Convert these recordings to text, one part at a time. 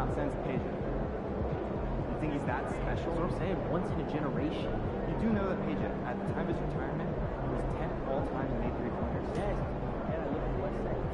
nonsense, Paige. You think he's that special? That's what I'm saying, once in a generation. You do know that Paige, at the time of his retirement, he was 10th all time and made 3-pointers. Yes, and I live in West Side.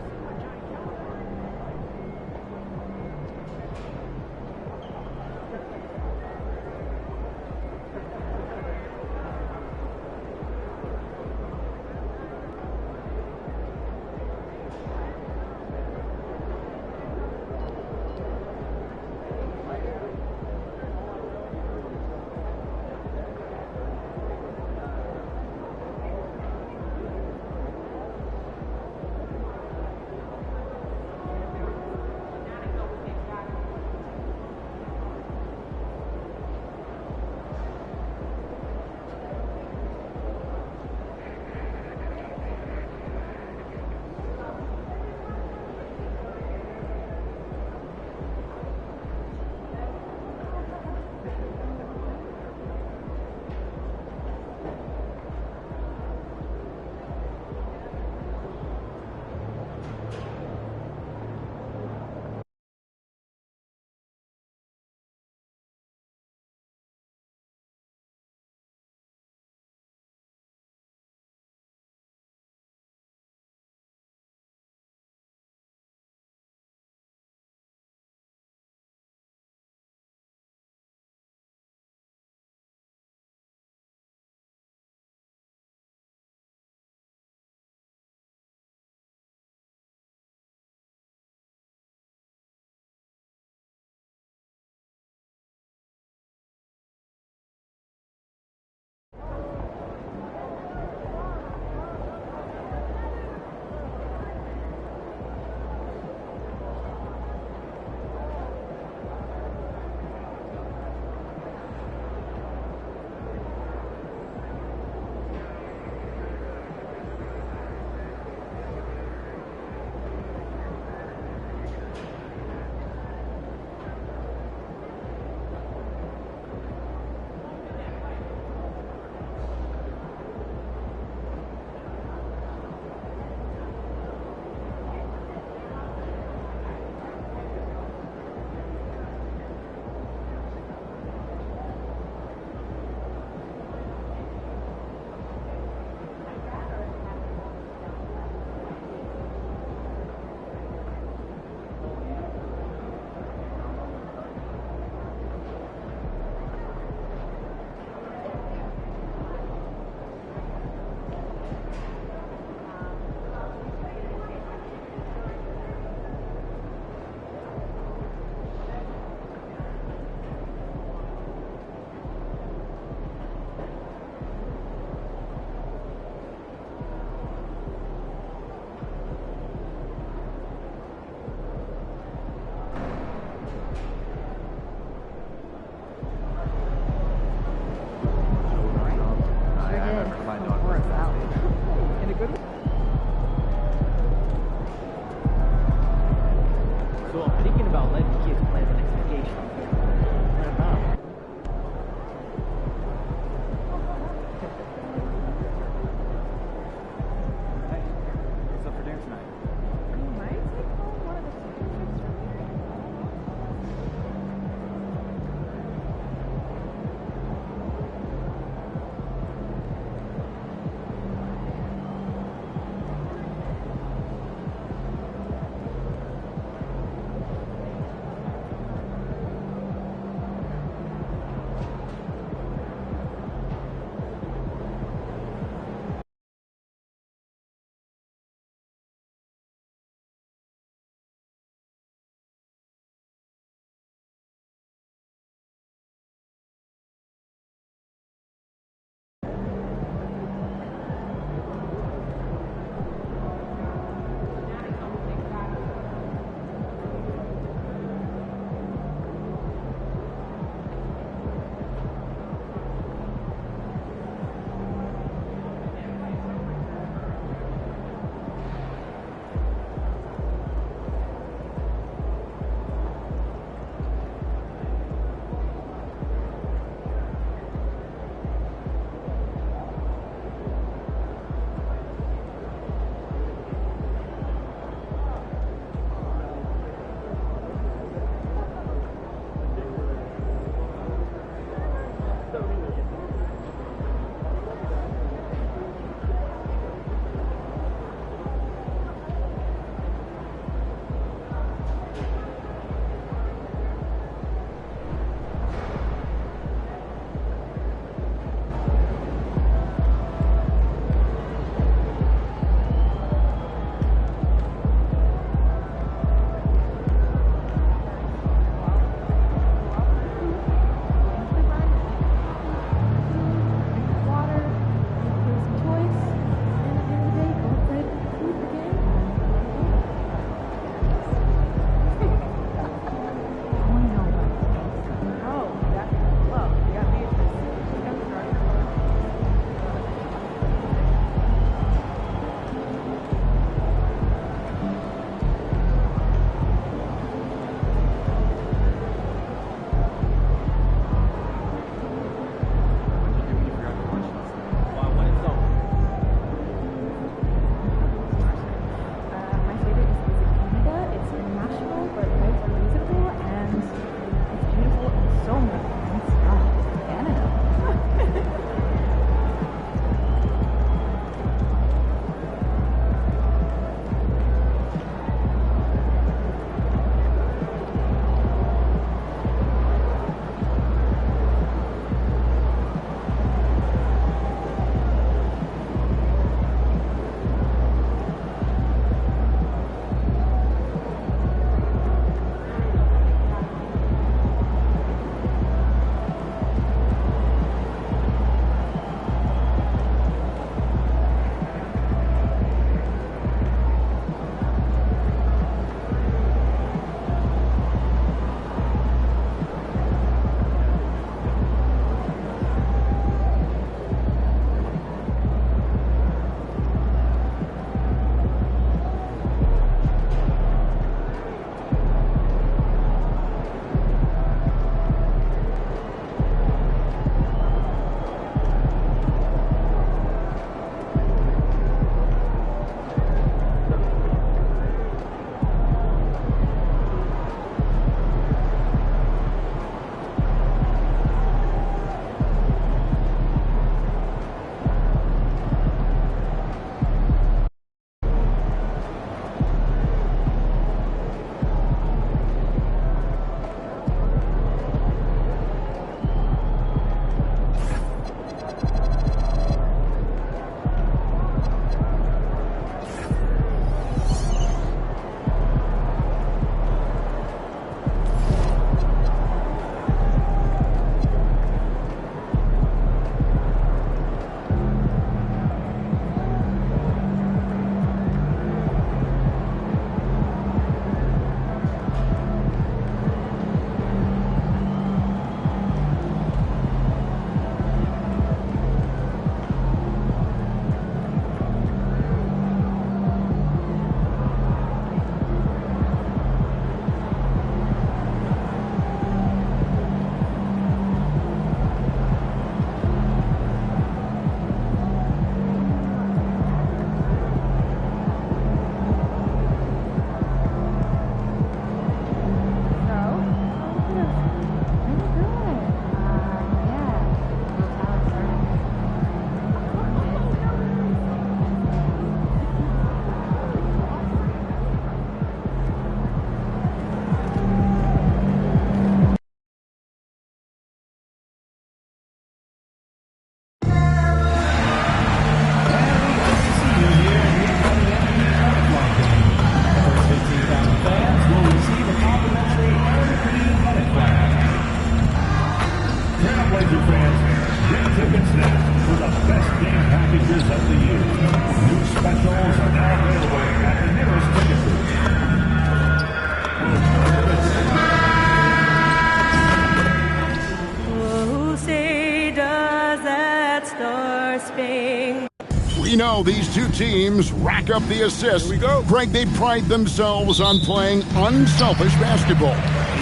how these two teams rack up the assists. Here we go. Greg, they pride themselves on playing unselfish basketball.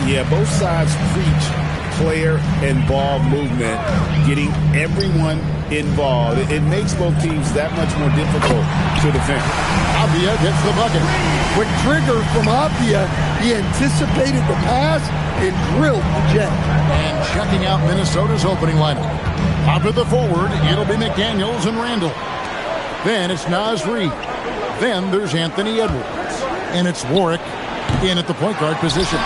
Yeah, both sides preach player and ball movement, getting everyone involved. It makes both teams that much more difficult to defend. Avdia gets the bucket. Quick trigger from Avdia. He anticipated the pass and drilled the jet. And checking out Minnesota's opening lineup. Out to the forward, it'll be McDaniels and Randall. Then it's Nasri. Then there's Anthony Edwards. And it's Warwick in at the point guard position.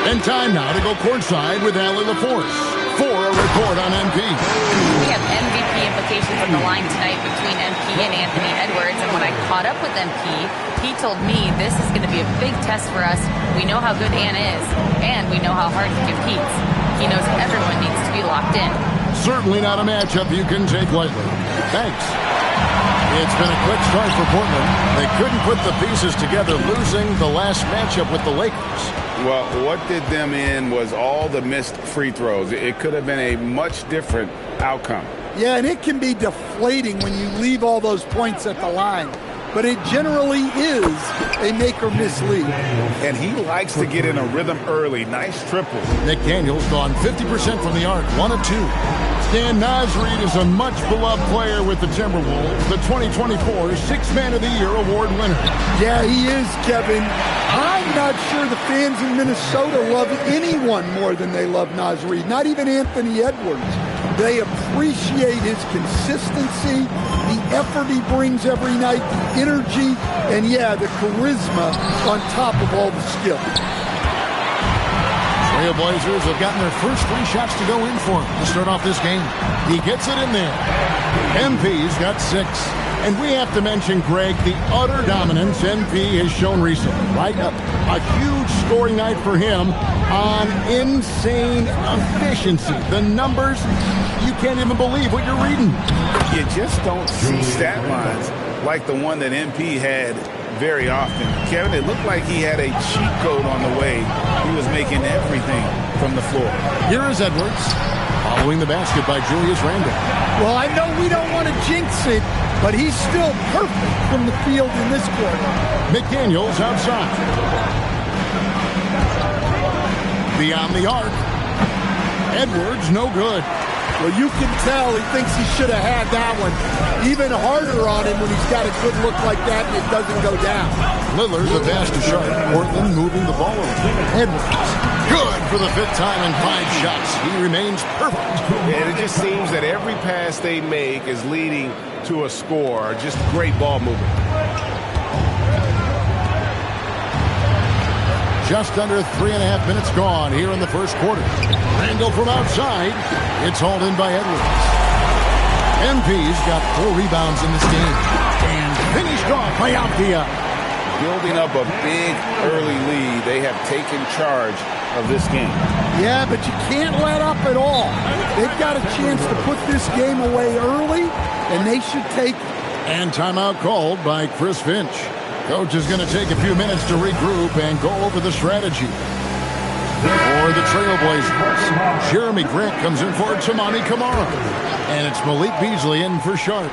And time now to go courtside with Allie LaForce for a report on MP. We have MVP implications on the line tonight between MP and Anthony Edwards. And when I caught up with MP, he told me this is going to be a big test for us. We know how good Ann is, and we know how hard he competes. He knows everyone needs to be locked in. Certainly not a matchup you can take lightly. Thanks. It's been a quick start for Portland. They couldn't put the pieces together, losing the last matchup with the Lakers. Well, what did them in was all the missed free throws. It could have been a much different outcome. Yeah, and it can be deflating when you leave all those points at the line. But it generally is a make-or-miss lead. And he likes to get in a rhythm early. Nice triple. McDaniels gone 50% from the arc, 1 of 2. Stan Nasri is a much-beloved player with the Timberwolves, the 2024 Sixth Man of the Year award winner. Yeah, he is, Kevin. I'm not sure the fans in Minnesota love anyone more than they love Nasri, not even Anthony Edwards. They appreciate his consistency, the effort he brings every night, the energy, and yeah, the charisma on top of all the skill. Trailblazers have gotten their first 3 shots to go in for him to start off this game. He gets it in there. MP's got 6. And we have to mention, Greg, the utter dominance MP has shown recently, right? A huge scoring night for him on insane efficiency. The numbers, you can't even believe what you're reading. You just don't see stat lines like the one that MP had very often. Kevin, it looked like he had a cheat code on the way. He was making everything from the floor. Here is Edwards, following the basket by Julius Randle. Well, I know we don't want to jinx it, but he's still perfect from the field in this quarter. McDaniels outside. Beyond the arc. Edwards, no good. Well, you can tell he thinks he should have had that one. Even harder on him when he's got a good look like that and it doesn't go down. Lillard, the pass to Sharp. Portland moving the ball over. Edwards, good for the 5th time in 5 shots. He remains perfect. And it just seems that every pass they make is leading to a score. Just great ball movement. Just under 3.5 minutes gone here in the first quarter. Randall from outside. It's hauled in by Edwards. MP's got 4 rebounds in this game. And finished off by Avdia. Building up a big early lead. They have taken charge of this game. Yeah, but you can't let up at all. They've got a chance to put this game away early, and they should take it. And timeout called by Chris Finch. Coach is going to take a few minutes to regroup and go over the strategy. For the Trailblazers, Jeremy Grant comes in for Tamani Kamara. And it's Malik Beasley in for Sharp.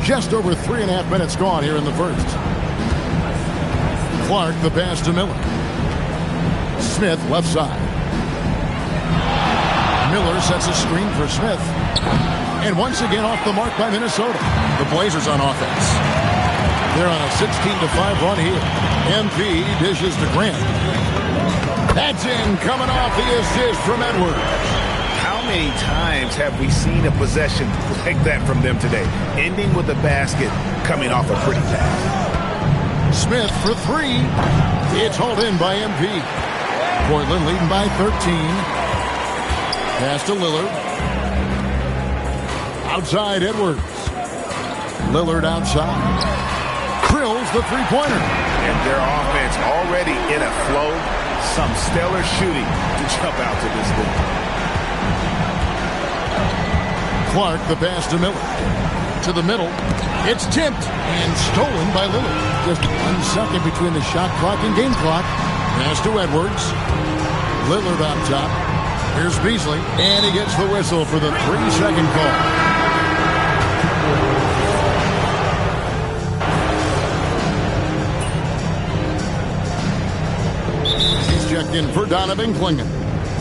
Just over 3.5 minutes gone here in the first. Clark, the pass to Miller. Smith, left side. Miller sets a screen for Smith. And once again off the mark by Minnesota. The Blazers on offense. They're on a 16-5 run here. MP dishes to Grant. That's in, coming off the assist from Edwards. How many times have we seen a possession like that from them today? Ending with a basket, coming off a pretty pass. Smith for 3. It's hauled in by MP. Portland leading by 13. Pass to Lillard. Outside Edwards. Lillard outside. Drills the three-pointer. And their offense already in a flow. Some stellar shooting to jump out to this thing. Clark, the pass to Miller. To the middle. It's tipped and stolen by Lillard. Just 1 second between the shot clock and game clock. Pass to Edwards. Lillard on top. Here's Beasley, and he gets the whistle for the 3-second call. He's checked in for Donovan Klingen.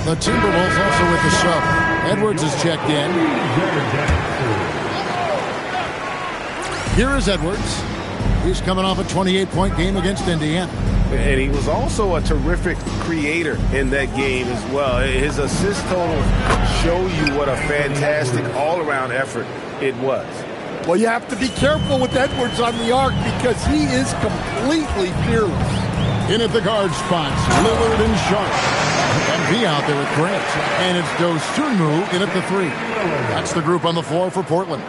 The Timberwolves also with the sub. Edwards is checked in. Here is Edwards. He's coming off a 28-point game against Indiana. And he was also a terrific creator in that game as well. His assist total show you what a fantastic all-around effort it was. Well, you have to be careful with Edwards on the arc because he is completely fearless. In at the guard spots, Lillard and Sharp. MV out there with Grant. And it's Dostunmu in at the 3. That's the group on the floor for Portland.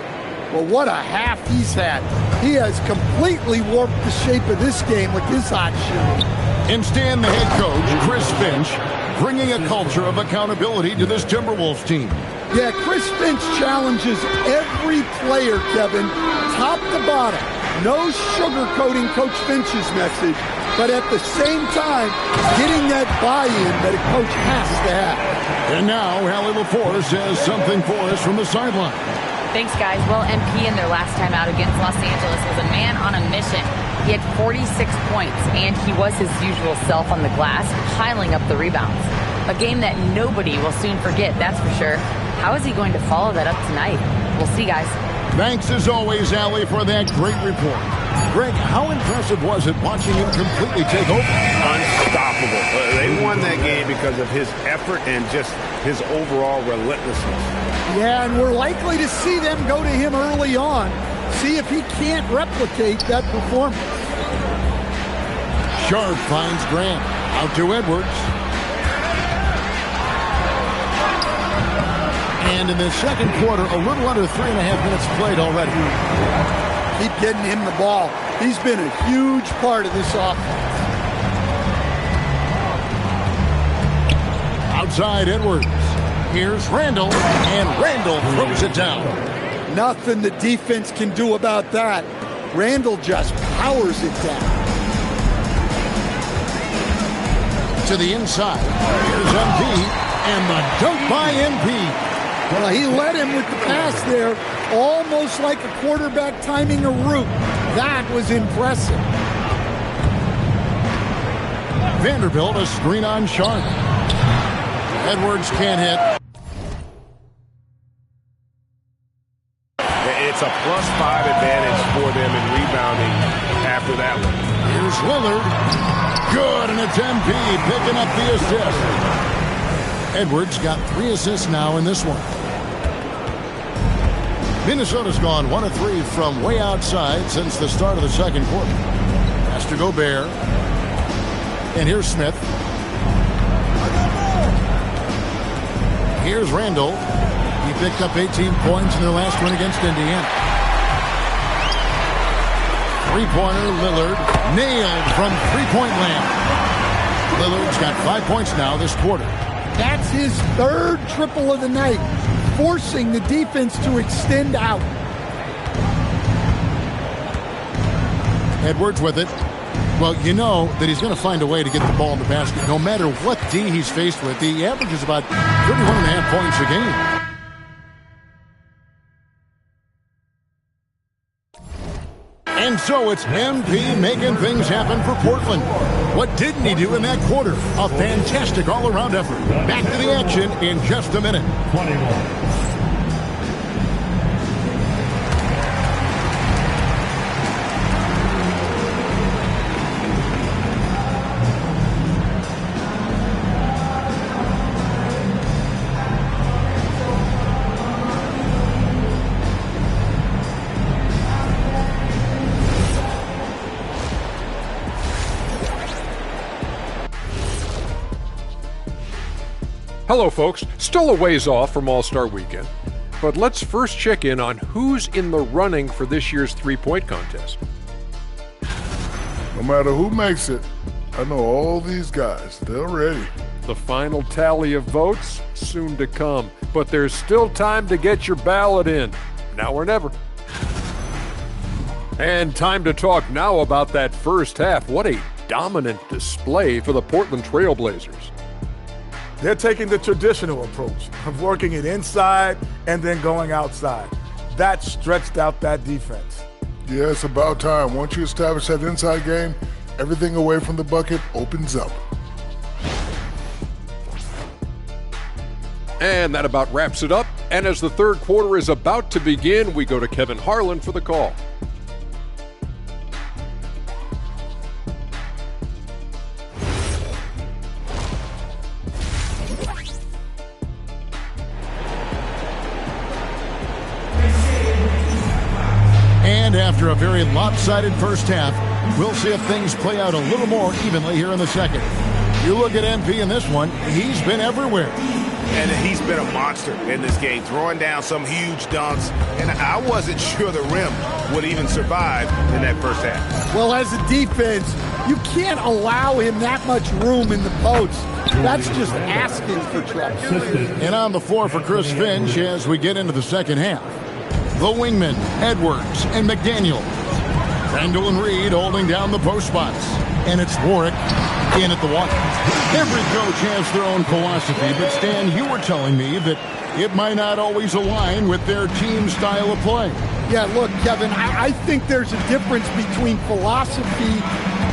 Well, what a half he's had. He has completely warped the shape of this game with his hot shooting. And Stan, the head coach, Chris Finch, bringing a culture of accountability to this Timberwolves team. Yeah, Chris Finch challenges every player, Kevin, top to bottom. No sugarcoating Coach Finch's message, but at the same time, getting that buy-in that a coach has to have. And now, Hallie LaForce has something for us from the sideline. Thanks, guys. Well, MP in their last time out against Los Angeles was a man on a mission. He had 46 points, and he was his usual self on the glass, piling up the rebounds. A game that nobody will soon forget, that's for sure. How is he going to follow that up tonight? We'll see, guys. Thanks, as always, Allie, for that great report. Greg, how impressive was it watching him completely take over? Unstoppable. They won that game because of his effort and just his overall relentlessness. Yeah, and we're likely to see them go to him early on. See if he can't replicate that performance. Sharp finds Grant. Out to Edwards. And in the second quarter, a little under 3.5 minutes played already. Keep getting him the ball. He's been a huge part of this offense. Outside Edwards. Here's Randall, and Randall throws it down. Nothing the defense can do about that. Randall just powers it down. To the inside. Here's MP, and the dunk by MP. Well, he led him with the pass there, almost like a quarterback timing a route. That was impressive. Vanderbilt, a screen on Sharp. Edwards can't hit. It's a +5 advantage for them in rebounding after that one. Here's Lillard. Good, and it's MP picking up the assist. Edwards got 3 assists now in this one. Minnesota's gone 1 of 3 from way outside since the start of the second quarter. Has to go Bear. And here's Smith. Here's Randall. He picked up 18 points in their last win against Indiana. Three-pointer, Lillard. Nailed from three-point land. Lillard's got 5 points now this quarter. That's his 3rd triple of the night, forcing the defense to extend out. Edwards with it. Well, you know that he's going to find a way to get the ball in the basket. No matter what D he's faced with, he averages about 31.5 points a game. And so it's MP making things happen for Portland. What didn't he do in that quarter? A fantastic all-around effort. Back to the action in just a minute. 21. Hello, folks. Still a ways off from All-Star Weekend, but let's first check in on who's in the running for this year's three-point contest. No matter who makes it, I know all these guys. They're ready. The final tally of votes soon to come, but there's still time to get your ballot in. Now or never. And time to talk now about that first half. What a dominant display for the Portland Trail Blazers. They're taking the traditional approach of working it inside and then going outside. That stretched out that defense. Yeah, it's about time. Once you establish that inside game, everything away from the bucket opens up. And that about wraps it up. And as the third quarter is about to begin, we go to Kevin Harlan for the call. And after a very lopsided first half, we'll see if things play out a little more evenly here in the second. You look at MP in this one, he's been everywhere. And he's been a monster in this game, throwing down some huge dunks. And I wasn't sure the rim would even survive in that first half. Well, as a defense, you can't allow him that much room in the post. That's just asking for trouble. And on the floor for Chris Finch as we get into the second half. The wingmen, Edwards and McDaniel. Randall and Reed holding down the post spots. And it's Warwick in at the one. Every coach has their own philosophy, but Stan, you were telling me that it might not always align with their team style of play. Yeah, look, Kevin, I think there's a difference between philosophy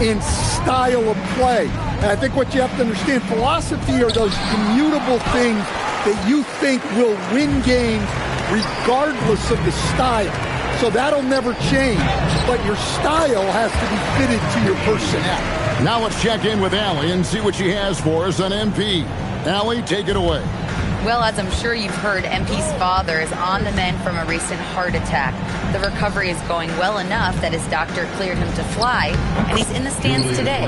and style of play. And I think what you have to understand, philosophy are those immutable things that you think will win games regardless of the style. So that'll never change, but your style has to be fitted to your personnel. Now let's check in with Allie and see what she has for us on MP. Allie, take it away. Well, as I'm sure you've heard, MP's father is on the mend from a recent heart attack. The recovery is going well enough that his doctor cleared him to fly, and he's in the stands today.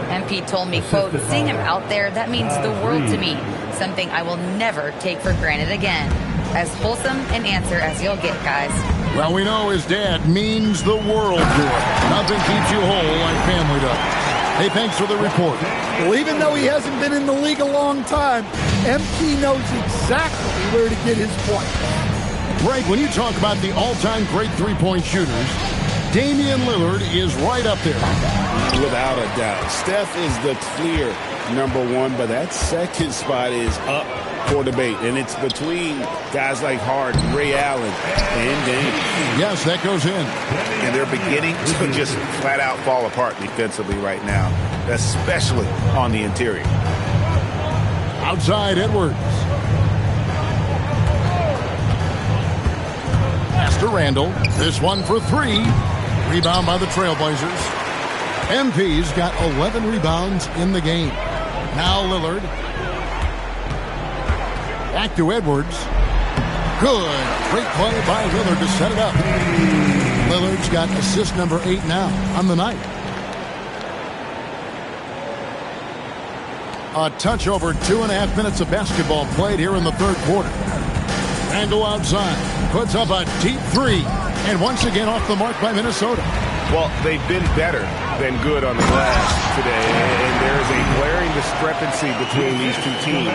MP told me, quote, "Seeing him out there, that means the world to me, something I will never take for granted again." As wholesome an answer as you'll get, guys. Well, we know his dad means the world to him. Nothing keeps you whole like family does. Hey, thanks for the report. Well, even though he hasn't been in the league a long time, MP knows exactly where to get his point. Greg, when you talk about the all-time great three-point shooters, Damian Lillard is right up there. Without a doubt. Steph is the clear number one, but that second spot is up for debate, and it's between guys like Harden, Ray Allen, and Dame. Yes, that goes in. And they're beginning to just flat out fall apart defensively right now, especially on the interior. Outside Edwards. Pass to Randall. This one for three. Rebound by the Trailblazers. MP's got 11 rebounds in the game. Now Lillard. Back to Edwards. Good. Great play by Lillard to set it up. Lillard's got assist number 8 now on the night. A touch over 2.5 minutes of basketball played here in the third quarter. Randall outside. Puts up a deep three. And once again off the mark by Minnesota. Well, they've been better than good on the glass today. And there's a glaring discrepancy between these two teams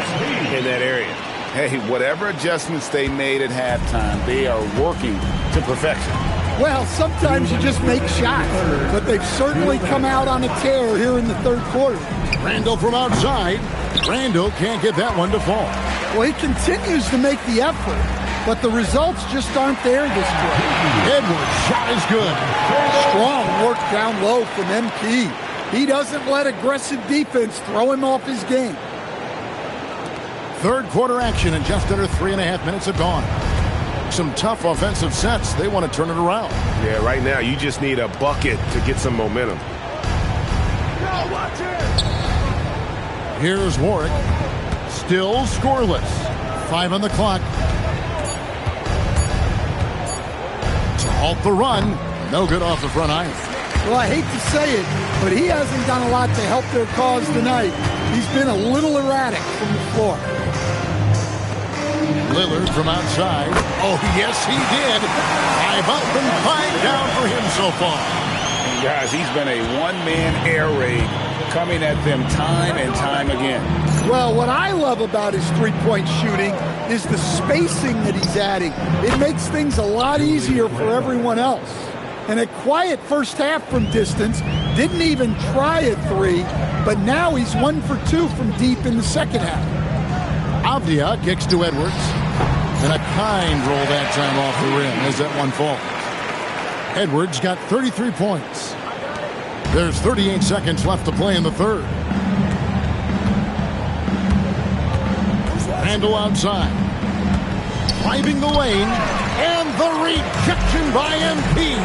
in that area. Hey, whatever adjustments they made at halftime, they are working to perfection. Well, sometimes you just make shots, but they've certainly come out on a tear here in the third quarter. Randall from outside. Randall can't get that one to fall. Well, he continues to make the effort, but the results just aren't there this quarter. Edwards' shot is good. Strong work down low from MP. He doesn't let aggressive defense throw him off his game. Third quarter action and just under 3.5 minutes have gone. Some tough offensive sets. They want to turn it around. Yeah, right now you just need a bucket to get some momentum. Here's Warwick. Still scoreless. 5 on the clock. To halt the run. No good off the front iron. Well, I hate to say it, but he hasn't done a lot to help their cause tonight. He's been a little erratic from the floor. Lillard from outside. Oh, yes, he did. 5 up and 5 down for him so far. Guys, he's been a one-man air raid coming at them time and time again. Well, what I love about his three-point shooting is the spacing that he's adding. It makes things a lot easier for everyone else. And a quiet first half from distance, didn't even try a three, but now he's 1 for 2 from deep in the second half. Avdia kicks to Edwards. And a kind roll that time off the rim as that one falls. Edwards got 33 points. There's 38 seconds left to play in the third. Randall outside. Driving the lane. And the rejection by MP.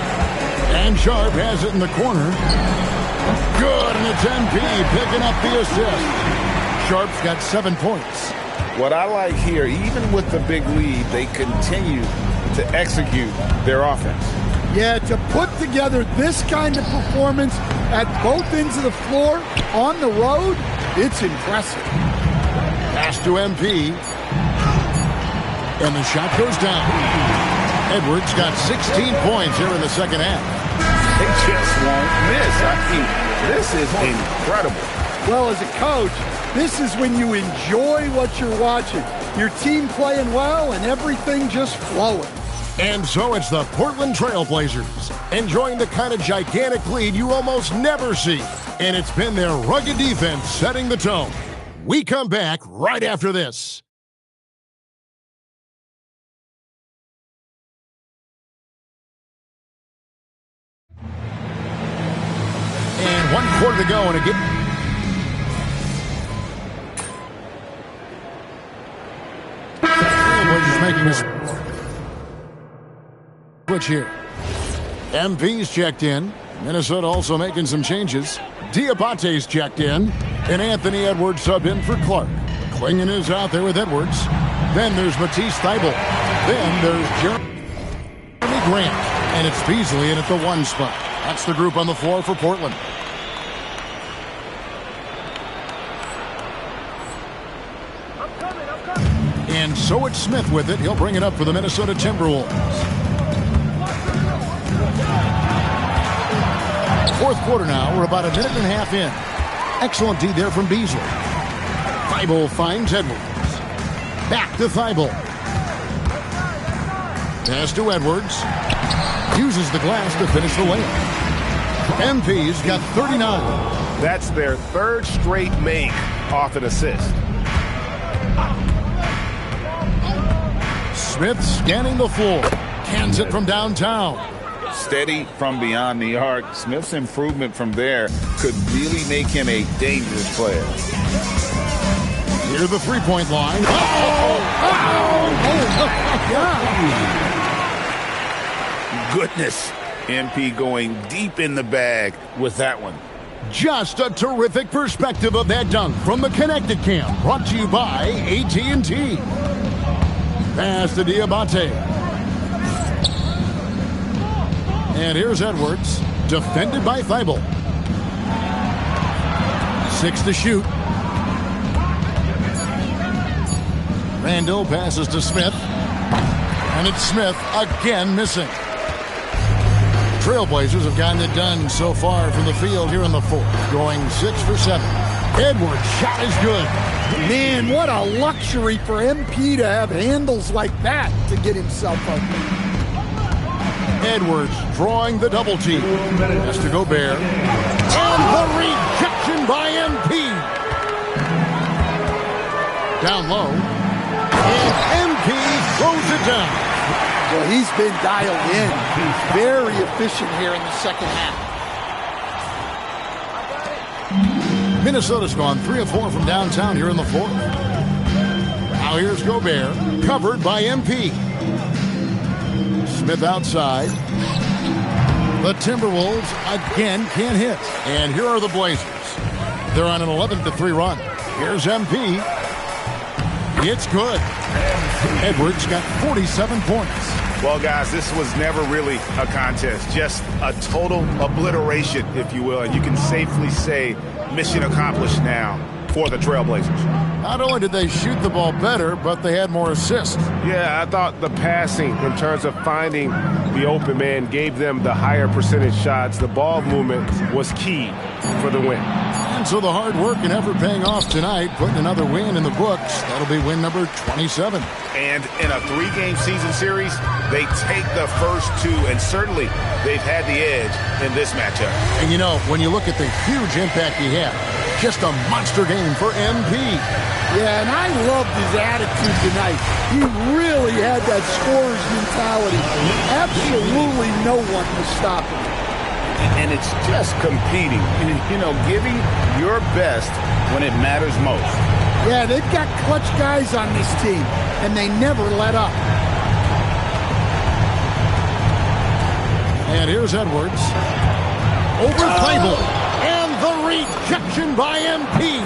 And Sharp has it in the corner. Good, and it's MP picking up the assist. Sharp's got 7 points. What I like here, even with the big lead, they continue to execute their offense. Yeah, to put together this kind of performance at both ends of the floor on the road, it's impressive. Pass to MP. And the shot goes down. Edwards got 16 points here in the second half. They just won't miss. I mean, this is incredible. Well, as a coach, this is when you enjoy what you're watching. Your team playing well and everything just flowing. And so it's the Portland Trail Blazers enjoying the kind of gigantic lead you almost never see. And it's been their rugged defense setting the tone. We come back right after this. And 1 quarter to go in a game. Trailblazers making this switch here. MP's checked in. Minnesota also making some changes. Diabate's checked in. And Anthony Edwards sub in for Clark. Klingen is out there with Edwards. Then there's Matisse Thybulle. Then there's Jeremy Grant. And it's Beasley in at the 1 spot. That's the group on the floor for Portland. And so it's Smith with it. He'll bring it up for the Minnesota Timberwolves. 4th quarter now. We're about a minute and a half in. Excellent D there from Beasley. Thybulle finds Edwards. Back to Thybulle. Pass to Edwards. Uses the glass to finish the layup. MP's got 39. That's their 3rd straight make off an assist. Smith scanning the floor. Cans it from downtown. Steady from beyond the arc. Smith's improvement from there could really make him a dangerous player. Near the three-point line. Goodness. MP going deep in the bag with that one. Just a terrific perspective of that dunk from the Connected Cam. Brought to you by AT&T. Pass to Diabate. And here's Edwards. Defended by Thybulle. 6 to shoot. Randall passes to Smith. And it's Smith again missing. Trailblazers have gotten it done so far from the field here in the 4th. Going 6 for 7. Edwards' shot is good. Man, what a luxury for MP to have handles like that to get himself open. Edwards drawing the double team. Has to Gobert. And the rejection by MP. Down low. And MP throws it down. Well, he's been dialed in. He's very efficient here in the second half. Minnesota's gone 3 of 4 from downtown here in the 4th. Now here's Gobert, covered by MP. Smith outside. The Timberwolves again can't hit. And here are the Blazers. They're on an 11-3 run. Here's MP. It's good. Edwards got 47 points. Well, guys, this was never really a contest. Just a total obliteration, if you will. And you can safely say mission accomplished now for the Trailblazers. Not only did they shoot the ball better, but they had more assists. Yeah, I thought the passing in terms of finding the open man gave them the higher percentage shots. The ball movement was key for the win. And so the hard work and effort paying off tonight, putting another win in the books. That'll be win number 27. And in a 3-game season series, they take the first 2, and certainly they've had the edge in this matchup. And you know, when you look at the huge impact he had, Just a monster game for MP. Yeah, and I loved his attitude tonight. He really had that scorer's mentality. Absolutely no one was stopping him. And it's just competing, giving your best when it matters most. Yeah, they've got clutch guys on this team, and they never let up. And here's Edwards. Over Clayborn. And the rejection by MP.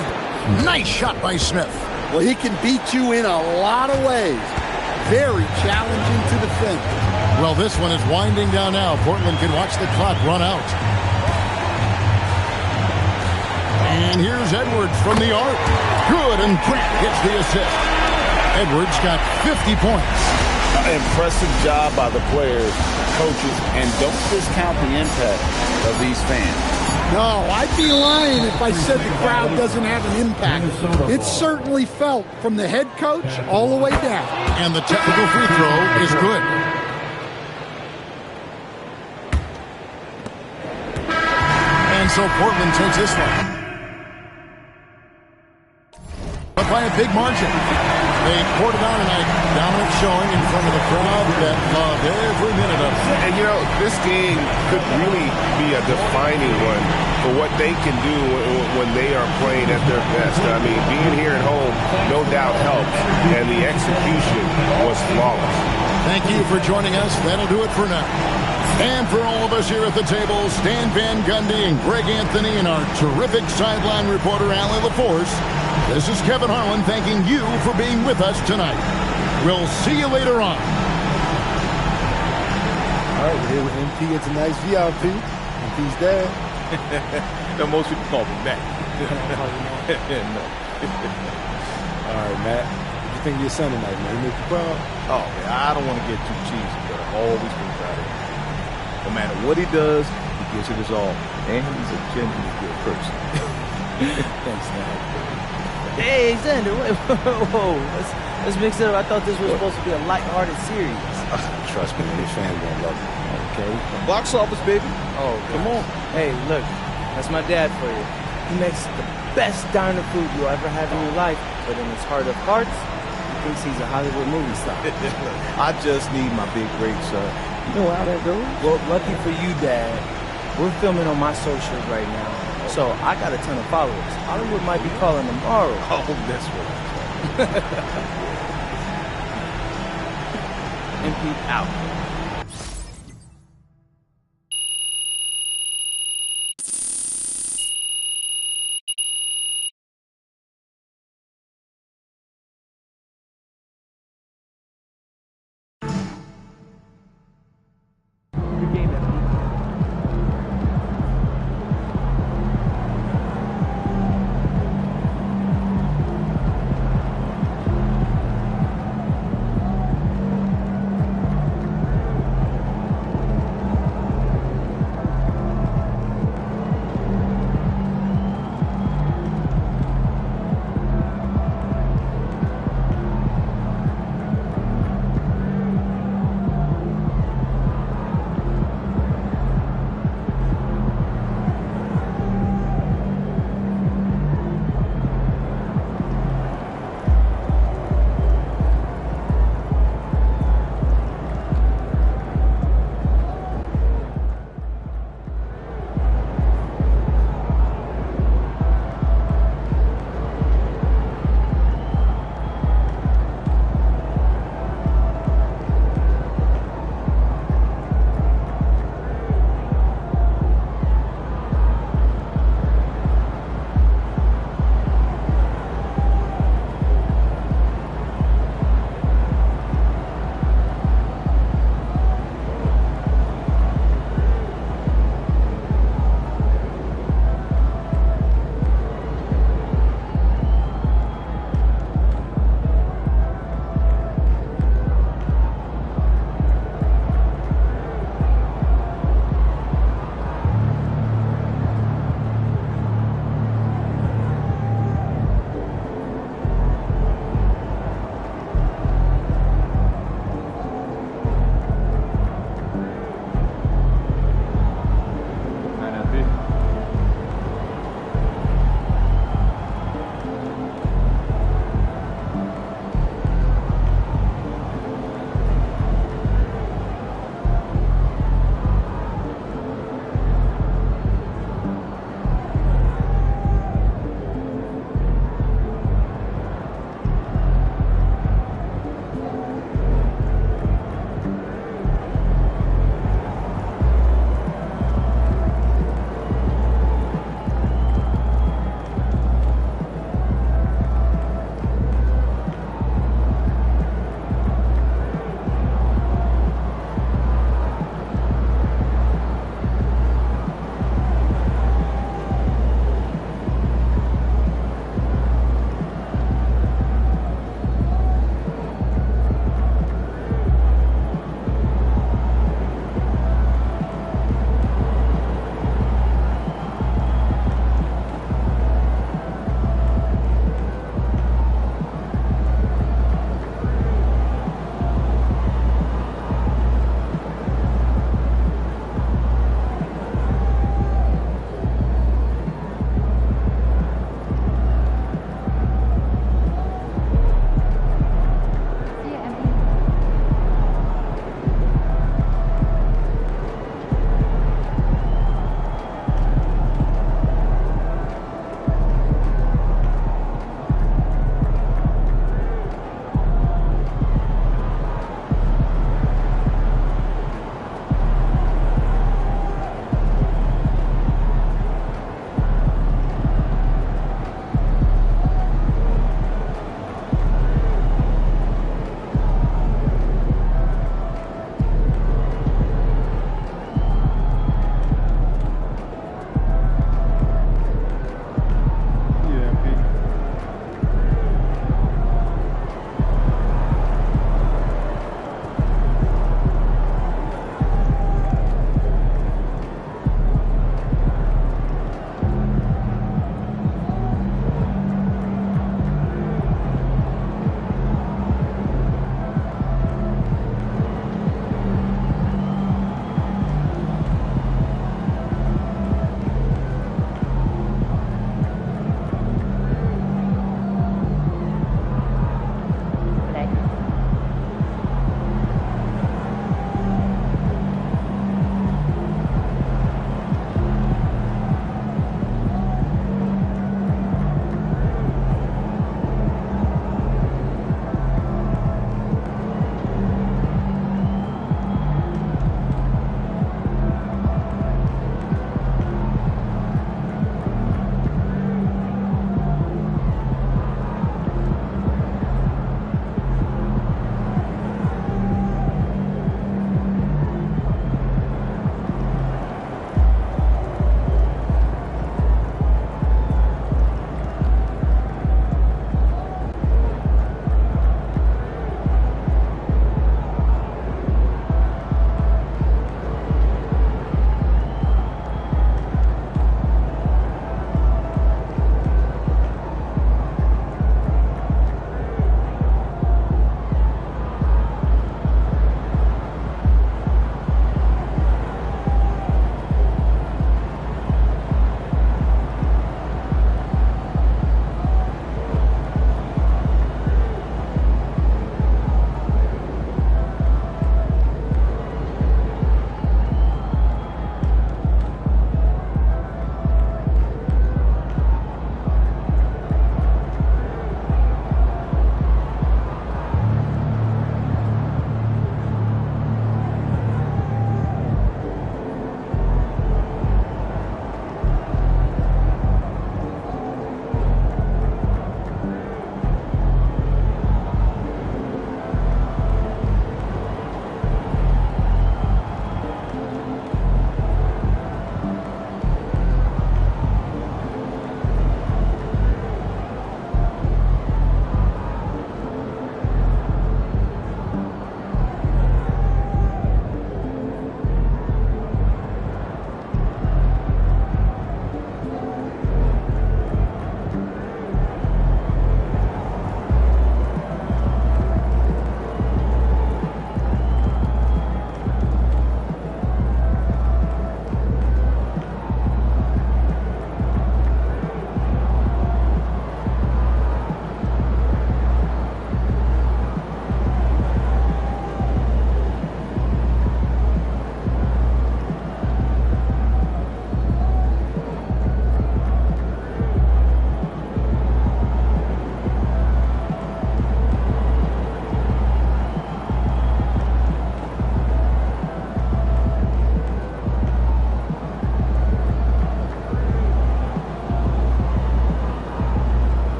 Nice shot by Smith. Well, he can beat you in a lot of ways. Very challenging to defend. Well, this one is winding down now. Portland can watch the clock run out. And here's Edwards from the arc. Good, and Grant gets the assist. Edwards got 50 points. Impressive job by the players, coaches, and don't discount the impact of these fans. No, I'd be lying if I said the crowd doesn't have an impact. It's certainly felt from the head coach all the way down. And the technical free throw is good. And so Portland takes this one. But by a big margin. They poured it on tonight. Dominant showing in front of the crowd that loved every minute of it. And, this game could really be a defining one for what they can do when they are playing at their best. I mean, being here at home no doubt helps, and the execution was flawless. Thank you for joining us. That'll do it for now. And for all of us here at the table, Stan Van Gundy and Greg Anthony and our terrific sideline reporter, Allie LaForce, this is Kevin Harlan thanking you for being with us tonight. We'll see you later on. All right, we're here with MP. It's a nice VIP. MP's dad. No, most people call me Matt. No. All right, Matt. What do you think of your son tonight, man? He make you proud? Oh, man, I don't want to get too cheesy, but I've always been proud of him. No matter what he does, he gives it his all. And he's a genuinely good person. Thanks, man. Hey, Xander, wait, whoa. Let's mix it up. I thought this was supposed to be a lighthearted series. Trust me, your fans gonna love it. Okay. Box office, baby. Oh, come on. Hey, look, that's my dad for you. He makes the best diner food you'll ever have in your life, but in his heart of hearts, he thinks he's a Hollywood movie star. I just need my big break, son. You know how that goes? Well, lucky for you, Dad, we're filming on my socials right now. So I got a ton of followers. Hollywood might be calling tomorrow. Oh, that's what I'm MP out.